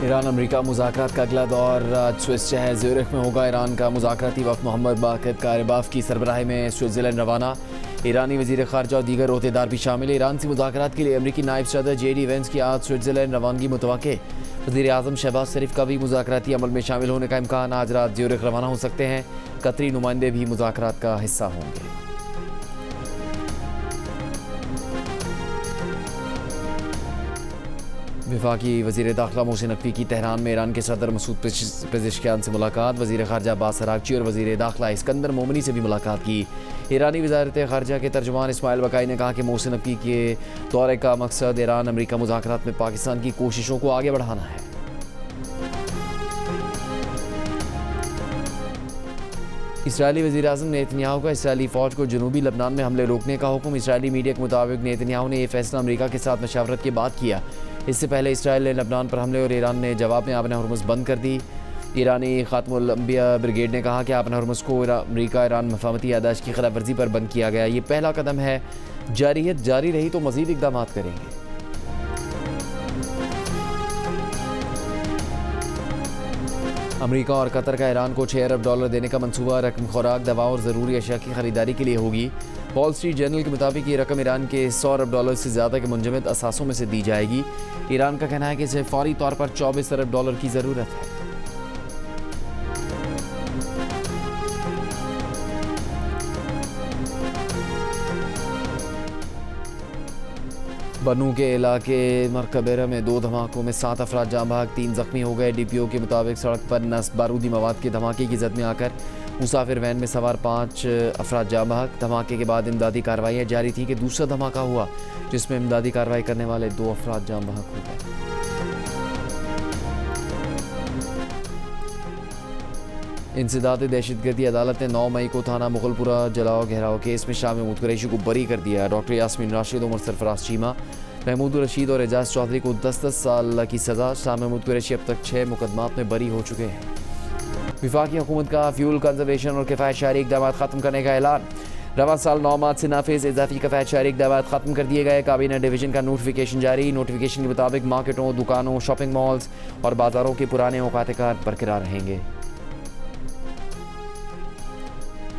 Iran America मुज़ाकरात का अगला दौर आज स्विस शहर ज़्यूरिख में होगा। ईरान का मुज़ाकराती वफ़द मोहम्मद बाक़र कारिबाफ की सरबराही में स्विट्ज़रलैंड रवाना। ईरानी वज़ीर ख़ारजा और दीगर ओहदेदार भी शामिल। ईरान से मुज़ाकरात के लिए अमरीकी नायब सदर JD वेंस की आज स्विट्ज़रलैंड रवानगी मुतवक्के। वज़ीर आज़म शहबाज शरीफ का भी मुज़ाकराती अमल में शामिल होने का इम्कान। आज रात ज़्यूरिख रवाना हो सकते हैं। कतरी नुमाइंदे भी मुज़ाकरात का हिस्सा होंगे। वफाकी वज़ीर दाखिला मोहसिन नकवी की तेहरान में ईरान के सदर मसूद पेज़ेश्कियान से मुलाकात। वज़ीर ख़ारजा अब्बास अराग़ची और वज़ीर दाखिला इस्कंदर मोमनी से भी मुलाकात की। ईरानी वज़ारत ख़ारजा के तर्जुमान इस्माइल बकाई ने कहा कि मोहसिन नकवी के दौरे का मकसद ईरान अमेरिका मुज़ाकरात में पाकिस्तान की कोशिशों को आगे बढ़ाना है। इसराइली वज़ीर आज़म नेतन्याहू का इसराइली फ़ौज को जनूबी लबनान में हमले रोकने का हुक्म। इसराइली मीडिया के मुताबिक नेतन्याहू ने यह फैसला अमेरिका के साथ मशावरत के बाद किया। इससे पहले इसराइल ने लबनान पर हमले और ईरान ने जवाब में आबन हरमुज़ बंद कर दी। ईरानी ख़ात्मुल अंबिया ब्रिगेड ने कहा कि आबन हरमुज़ को अमेरिका ईरान मफाहमती यादाश्त की खिलाफ वर्जी पर बंद किया गया। ये पहला कदम है। जारियत जारी रही तो मज़ीद इक़दाम करेंगे। अमेरिका और कतर का ईरान को $6 अरब देने का मंसूबा। रकम खुराक, दवा और ज़रूरी अशिया की ख़रीदारी के लिए होगी। वॉल स्ट्रीट जर्नल के मुताबिक ये रकम ईरान के $100 अरब से ज़्यादा के मुंजमद असासों में से दी जाएगी। ईरान का कहना है कि इसे फौरी तौर पर $24 अरब की ज़रूरत है। बनू के इलाके मरकबेरा में 2 धमाकों में 7 अफराद जाँ बहक, 3 ज़ख्मी हो गए। DPO के मुताबिक सड़क पर नस्ब बारूदी मवाद के धमाके की जद में आकर मुसाफिर वैन में सवार 5 अफराद जाँ बहक। धमाके के बाद इमदादी कार्रवाइयाँ जारी थी कि दूसरा धमाका हुआ जिसमें इमदादी कार्रवाई करने वाले 2 अफराद जाँ बहक हो गए। इंसदाद दहशतगर्दी अदालत ने 9 मई को थाना मुगलपुरा जलाओ घेराव केस में शाह महमूद कुरैशी को बरी कर दिया। डॉक्टर यास्मीन राशिद, उमर सरफराज चीमा, महमूद रशीद और एजाज चौधरी को 10-10 साल की सज़ा। शाह महमूद कुरैशी अब तक 6 मुकदमात में बरी हो चुके हैं। वफाकी हुकूमत का फ्यूल कंजर्वेशन और किफ़ायत शहरी इक़दाम ख़त्म करने का ऐलान। रवां साल 9 मार्च से नाफिज इजाफी किफ़ायत शहरी इक़दाम ख़त्म कर दिए गए। काबीना डिवीज़न का नोटिफिकेशन जारी। नोटिफिकेशन के मुताबिक मार्केटों, दुकानों, शॉपिंग मॉल्स और बाज़ारों के पुराने औकात कार बरकरार रहेंगे।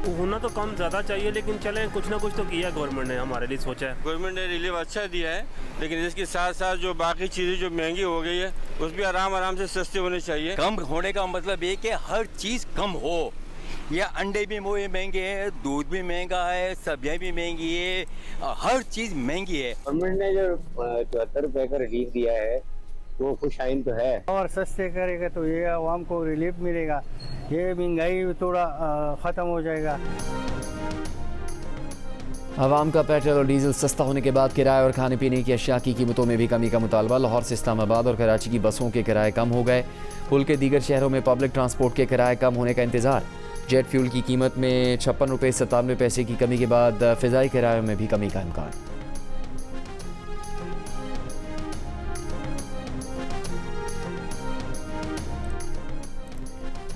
होना तो कम ज़्यादा चाहिए, लेकिन चले कुछ ना कुछ तो किया गवर्नमेंट ने, हमारे लिए सोचा है। गवर्नमेंट ने रिलीफ अच्छा दिया है, लेकिन इसके साथ साथ जो बाकी चीज़ें जो महंगी हो गई है उस भी आराम से सस्ती होनी चाहिए। कम होने का मतलब ये कि हर चीज़ कम हो। या अंडे भी महंगे हैं, दूध भी महंगा है, सब्जियाँ भी महंगी है, हर चीज़ महंगी है। गवर्नमेंट ने जो 74 रुपये का रिलीफ दिया है वो खुश आइन तो है, और सस्ते करेगा तो ये आवाम को रिलीफ मिलेगा, ये महंगाई थोड़ा ख़त्म हो जाएगा। आवाम का पेट्रोल और डीजल सस्ता होने के बाद किराए और खाने पीने की अशिया की कीमतों में भी कमी का मुतालबा। लाहौर से इस्लामाबाद और कराची की बसों के किराए कम हो गए। मुल्क के दीगर शहरों में पब्लिक ट्रांसपोर्ट के किराए कम होने का इंतज़ार। जेट फ्यूल की कीमत में 56 रुपये 97 पैसे की कमी के बाद फ़िज़ाई किरायों में भी कमी का इम्कान।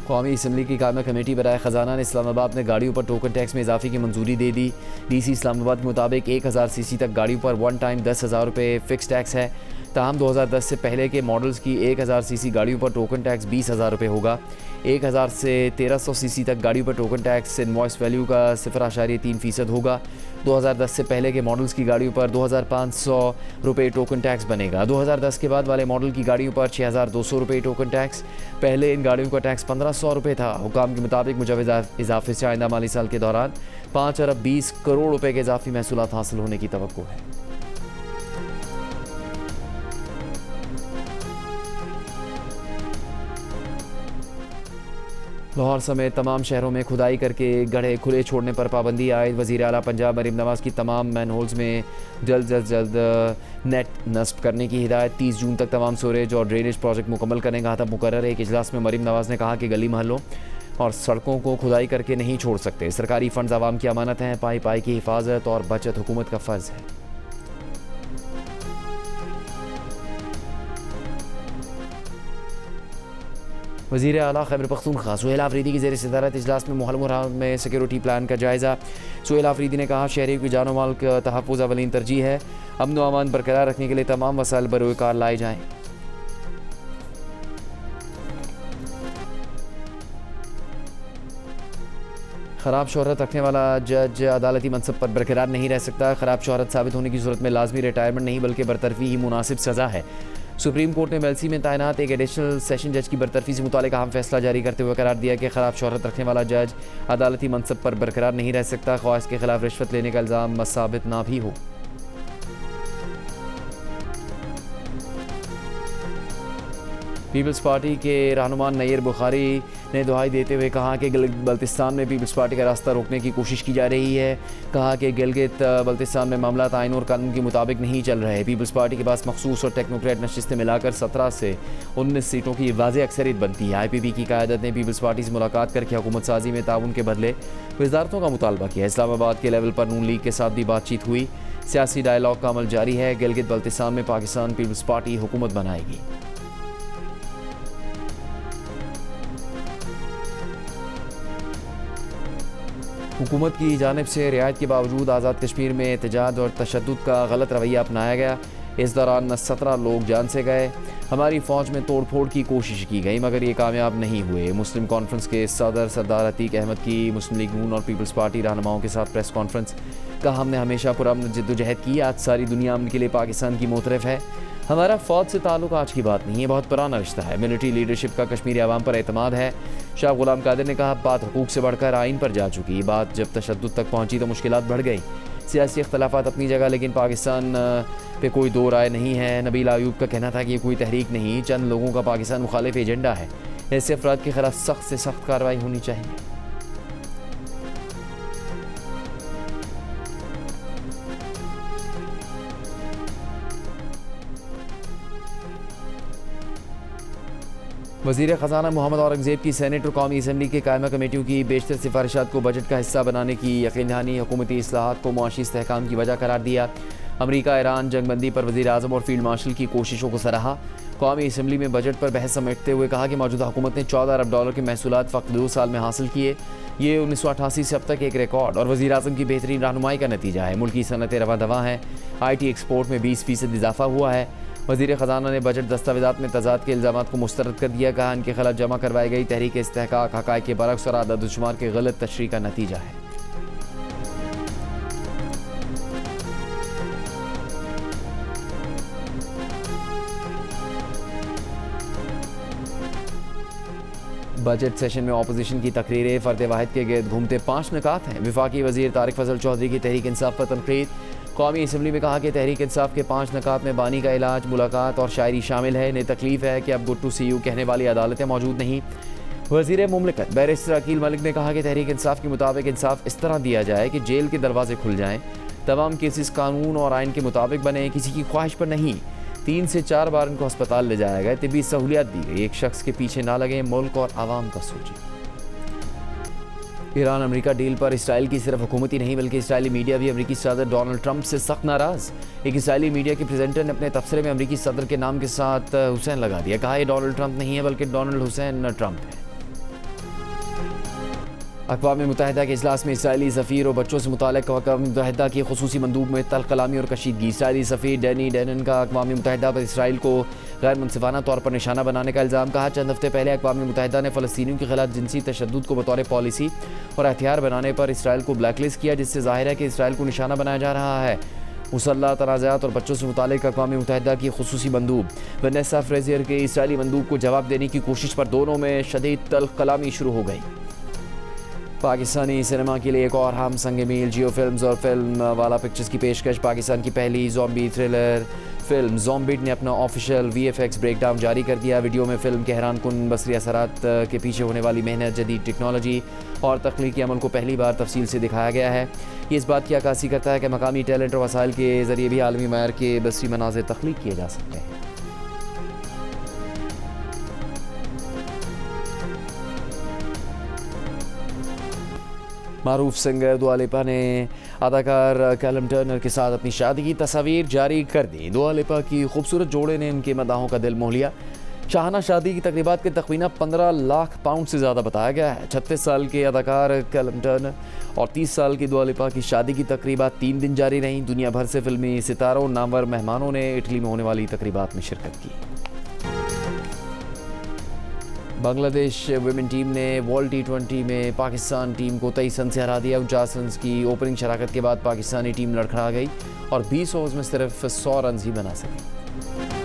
कौमी असम्बली की कायमा कमेटी बराए ख़जाना ने इस्लामाबाद में गाड़ियों पर टोकन टैक्स में इजाफे की मंजूरी दे दी। DC इस्लामाबाद के मुताबिक 1000 CC तक गाड़ियों पर वन टाइम 10,000 रुपये फ़िक्स टैक्स है। ताहम 2010 से पहले के मॉडल्स की 1000 CC गाड़ियों पर टोकन टैक्स 20,000 रुपये होगा। 1000 से 1300 CC तक गाड़ियों पर टोकन टैक्स इनवॉइस वैल्यू का 0.3% होगा। 2010 से पहले के मॉडल्स की गाड़ियों पर 2500 रुपये टोकन टैक्स बनेगा। 2010 के बाद वाले मॉडल की गाड़ियों पर 6200 रुपये टोकन टैक्स। पहले इन गाड़ियों का टैक्स 1500 रुपये था। हुकाम के मुताबिक मुजवज़ इजाफे से आइंदा माली साल के दौरान 5 अरब 20 करोड़ रुपये के इजाफी महसूलात हासिल होने की तवक्को है। लाहौर समेत तमाम शहरों में खुदाई करके गड्ढे खुले छोड़ने पर पाबंदी आयद। वज़ीर आला पंजाब मरीम नवाज़ की तमाम मैनहोल्स में जल्द नेट नस्ब करने की हिदायत। 30 जून तक तमाम सोरेज और ड्रेनेज प्रोजेक्ट मुकम्मल करने का हतम मुकर्रर है। एक इजलास में मरीम नवाज़ ने कहा कि गली महलों और सड़कों को खुदाई करके नहीं छोड़ सकते। सरकारी फ़ंड्स आवाम की अमानत हैं। पाई पाई की हिफाजत और बचत हुकूमत का फ़र्ज़ है। वज़ीर आला खैबर पख्तूनख्वा सुहेल आफरीदी की ज़ेर सदारत इजलास में मुहल्ला में सिक्योरिटी प्लान का जायज़ा। सुहेल आफरीदी ने कहा शहरियों की जानो माल का तहफ़्फ़ुज़ अवलीन तरजीह है। अमन व अमान बरकरार रखने के लिए तमाम वसाइल बरोकार लाए जाएँ। ख़राब शोहरत रखने वाला जज अदालती मनसब पर बरकरार नहीं रह सकता। ख़राब शोहरत साबित होने की सूरत में लाजमी रिटायरमेंट नहीं बल्कि बरतरफी ही मुनासिब सज़ा है। सुप्रीम कोर्ट ने वेल्सी में तैनात एक एडिशनल सेशन जज की बरतरफी से मुतालिक अहम फैसला जारी करते हुए करार दिया कि ख़राब शोहरत रखने वाला जज अदालती मनसब पर बरकरार नहीं रह सकता, ख्वाह इसके खिलाफ रिश्वत लेने का इल्ज़ाम साबित ना भी हो। पीपल्स पार्टी के रहनुमा नैयर बुखारी ने दुहाई देते हुए कहा कि गिलगित बल्तिस्तान में पीपल्स पार्टी का रास्ता रोकने की कोशिश की जा रही है। कहा कि गिलगित बल्तिस्तान में मामला आइन और कानून के मुताबिक नहीं चल रहे। पीपल्स पार्टी के पास मखसूस और टेक्नोक्रेट नशिस्तें मिलाकर 17 से 19 सीटों की वाज़ेह अक्सरियत बनती है। IPP की क़यादत ने पीपल्स पार्टी से मुलाकात करके हुकूमत साजी में ताउन के बदले वज़ारतों का मुतालबा किया। इस्लामाबाद के लेवल पर नून लीग के साथ भी बातचीत हुई। सियासी डायलॉग का अमल जारी है। गिलगित बल्तिस्तान में पाकिस्तान पीपल्स पार्टी हुकूमत बनाएगी। हुकूमत की जानिब से रियायत के बावजूद आज़ाद कश्मीर में एहतजाज और तशद्दुद का गलत रवैया अपनाया गया। इस दौरान 17 लोग जान से गए। हमारी फ़ौज में तोड़ फोड़ की कोशिश की गई मगर ये कामयाब नहीं हुए। मुस्लिम कॉन्फ्रेंस के सदर सरदार अतीक अहमद की मुस्लिम लीग नून और पीपल्स पार्टी रहनुमाओं के साथ प्रेस कॉन्फ्रेंस। कहा, हमने हमेशा पुरअमन जद्दोजहद की, आज सारी दुनिया अमन के लिए पाकिस्तान की मोतरफ है। हमारा फ़ौज से ताल्लुक़ आज की बात नहीं है, बहुत पुराना रिश्ता है। मिलिट्री लीडरशिप का कश्मीरी अवाम पर एतमाद है। शाह गुलाम कादिर ने कहा, बात हुकूक से बढ़कर आइन पर जा चुकी। ये बात जब तशद्दुद तक पहुँची तो मुश्किलात बढ़ गई। सियासी इख्तलाफात अपनी जगह, लेकिन पाकिस्तान पे कोई दो राय नहीं है। नबील आयूब का कहना था कि ये कोई तहरीक नहीं, चंद लोगों का पाकिस्तान मुखालिफ एजेंडा है। ऐसे अफराद के खिलाफ सख्त से सख्त कार्रवाई होनी चाहिए। वज़ीर ख़जाना मोहम्मद औरंगज़ेब की सेनेट और कौमी असम्बली के कायमा कमेटियों की बेशतर सिफारिशात को बजट का हिस्सा बनाने की यकीन दहानी हुकूमती इस्लाहात को मुआशी इस्तेहकाम की वजह करार दिया। अमरीका ईरान जंगबंदी पर वज़ीर आज़म और फील्ड मार्शल की कोशिशों को सराहा। कौमी असम्बली में बजट पर बहस समेटते हुए कहा कि मौजूदा हुकूमत ने $14 अरब के महसूलात फ़क़त 2 साल में हासिल किए। ये 1988 से अब तक एक रिकॉर्ड और वज़ीर आज़म की बेहतरीन रहनुमाई का नतीजा है। मुल्की सनतें रवा दवा हैं। IT एक्सपोर्ट में 20% इजाफा हुआ है। वज़ीर ख़जाना ने बजट दस्तावेज़ात में तज़ाद के इल्ज़ामात को मुस्तरद कर दिया। कहा, इनके खिलाफ जमा करवाई गई तहरीक इस्तेहक़ाक़ हक़ाइक़ के बरअक्स और आदद शुमार के गलत तशरीह का नतीजा है। बजट सेशन में अपोजिशन की तकरीरें फ़र्द वाहिद के गिर्द घूमते 5 निकात हैं। वफाकी वज़ीर तारिक फजल चौधरी की तहरीक इंसाफ पर तनकीद। कौमी असम्बली में कहा कि तहरीक इंसाफ के 5 निकात में बानी का इलाज, मुलाकात और शायरी शामिल है। इन्हें तकलीफ है कि अब गुड टू सी यू कहने वाली अदालतें मौजूद नहीं। वज़ीर मुमलिकत बैरिस्टर अकील मलिक ने कहा कि तहरीक इंसाफ के मुताबिक इंसाफ इस तरह दिया जाए कि जेल के दरवाजे खुल जाएँ। तमाम केसेस कानून और आइन के मुताबिक बने, किसी की ख्वाहिश पर नहीं। 3 से 4 बार उनको अस्पताल ले जाया गया, तिब्बी सहूलियात दी गई। एक शख्स के पीछे ना लगे, मुल्क और आवाम का सोचें। ईरान अमेरिका डील पर इसराइल की सिर्फ हुकूमत ही नहीं बल्कि इसराइली मीडिया भी अमेरिकी सदर डोनाल्ड ट्रंप से सख्त नाराज़। एक इसराइली मीडिया के प्रेजेंटर ने अपने तबसरे में अमेरिकी सदर के नाम के साथ हुसैन लगा दिया। कहा, यह डोनाल्ड ट्रंप नहीं है बल्कि डोनाल्ड हुसैन ट्रंप है। अक़वाम मुत्तहिदा के इजलास में इसराइली सफ़ीर और बच्चों से मुताल्लिक़ अक़वाम मुत्तहिदा की ख़ुसूसी मंदूब में तल्ख़ कलामी और कशीदगी। इसराइली सफ़ीर डैनी डेनन का अक़वाम मुत्तहिदा पर इसराइल को गैर मुनसिफ़ाना तौर पर निशाना बनाने का इल्ज़ाम। कहा, चंद हफ्ते पहले अक़वाम मुत्तहिदा ने फ़लस्तीनियों के खिलाफ जिनसी तशद्दुद को बतौर पॉलिसी और हथियार बनाने पर इसराइल को ब्लैकलिस्ट किया, जिससे ज़ाहिर है कि इसराइल को निशाना बनाया जा रहा है। मुसल्लह तनाज़ात और बच्चों से मुताल्लिक़ अक़वाम मुत्तहिदा की ख़ुसूसी मंदूब वनेसा फ्रेज़ियर के इसराइली मंदूब को जवाब देने की कोशिश पर दोनों में शदीद तल्ख़ कलामी शुरू हो गई। पाकिस्तानी सिनेमा के लिए एक और हम संग मील जियो फिल्म्स और फिल्म वाला पिक्चर्स की पेशकश। पाकिस्तान की पहली ज़ॉम्बी थ्रिलर फिल्म ज़ॉम्बिड ने अपना ऑफिशियल VFX ब्रेकडाउन जारी कर दिया। वीडियो में फिल्म के हैरानकुन बसरी असरात के पीछे होने वाली मेहनत, जदीद टेक्नोलॉजी और तख्लीकी अमल को पहली बार तफसील से दिखाया गया है। ये इस बात की अक्कासी करता है कि मकामी टैलेंट और वसाइल के ज़रिए भी आलमी मयार के बसरी मनाज़िर तख्लीक किए जा सकते हैं। मारूफ सिंगर दुआ लिपा ने अदाकार कैलम टर्नर के साथ अपनी शादी की तस्वीर जारी कर दी। दुआ लिपा की खूबसूरत जोड़े ने उनके मदाहों का दिल मोह लिया। शाहाना शादी की तकरीबात के तखमीना 15 लाख पाउंड से ज़्यादा बताया गया है। 36 साल के अदाकार कैलम टर्नर और 30 साल की दुआ लिपा की शादी की तकरीबात 3 दिन जारी रहीं। दुनिया भर से फिल्मी सितारों, नामवर मेहमानों ने इटली में होने वाली तकरीबात में शिरकत की। बांग्लादेश वुमेन टीम ने वर्ल्ड T20 में पाकिस्तान टीम को 23 रन से हरा दिया। 49 रन की ओपनिंग शराकत के बाद पाकिस्तानी टीम लड़खड़ा गई और 20 ओवर्स में सिर्फ 100 रन ही बना सकी।